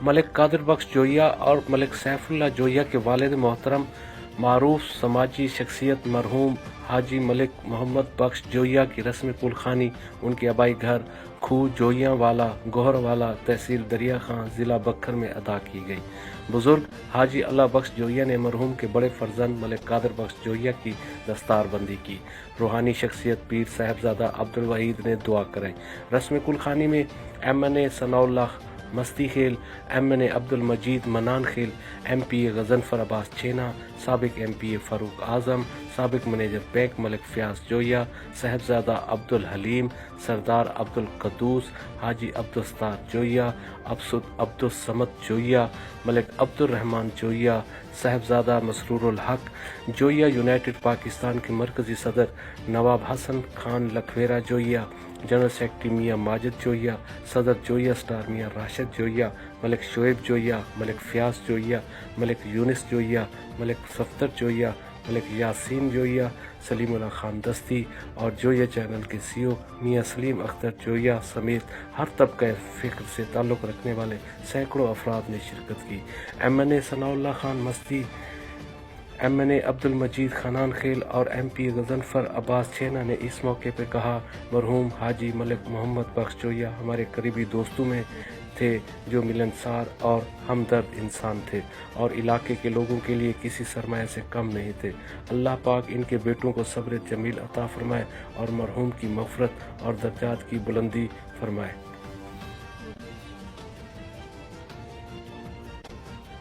मलिक कादिर बख्श जोया और मलिक सैफुल्लाह जोया के वालिद मोहतरम मारूफ समाजी शख्सियत मरहूम हाजी मलिक मोहम्मद बख्श जोया की रस्म कुलखानी उनके आबाई घर खू जोया वाला गोहरवाला तहसील दरिया खां ज़िला बक्खर में अदा की गई। बुजुर्ग हाजी अल्लाह बख्श जोया ने मरहूम के बड़े फर्जंद मलिक कादिर बख्श जोया की दस्तारबंदी की। रूहानी शख्सियत पीर साहबजादा अब्दुल वहीद ने दुआ कराई। रस्म कुलखानी में MNA सनाउल्लाह मस्ती खेल, MNA अब्दुल मजीद मनान खेल, MPA गजनफर अब्बास छेना, साबिक MPA फ़ारूक आज़म, साबिक मैनेजर बैंक मलिक फ़याज़ जोया, साहबजादा अब्दुल हलीम, सरदार अब्दुल कद्दूस, हाजी अब्दुल सत्तार जोया, अब्दुल समद जोया, मलिक अब्दुल रहमान जोया, साहबजादा मसरूरुल हक जोया, यूनाइटेड पाकिस्तान के मरकज़ी सदर नवाब हसन खान लखवेरा जोया, जनरल सेक्रेटरी मियाँ माजिद जोया, सदर जोया स्टार मियाँ राशिद जोया, मलिक शोएब जोया, मलिक फ़याज़ जोया, मलिक यूनिस जोया, मलिक सफ्तर जोया, मलिक यासीन जोया, सलीमुल्लाह खान दस्ती और जोया चैनल के CEO मियाँ सलीम अख्तर जोया समेत हर तबका फ़िक्र से ताल्लुक़ रखने वाले सैकड़ों अफराद ने शिरकत की। MNA सनाउल्लाह खान मस्ती, MNA अब्दुल मजीद खनान खेल और MPA गजनफर अब्बास छेना ने इस मौके पर कहा, मरहूम हाजी मलिक मोहम्मद बख्श जोया हमारे करीबी दोस्तों में थे जो मिलनसार और हमदर्द इंसान थे और इलाके के लोगों के लिए किसी सरमाया से कम नहीं थे। अल्लाह पाक इनके बेटों को सब्र जमील अता फरमाए और मरहूम की मग़फ़िरत और दर्जात की बुलंदी फरमाए।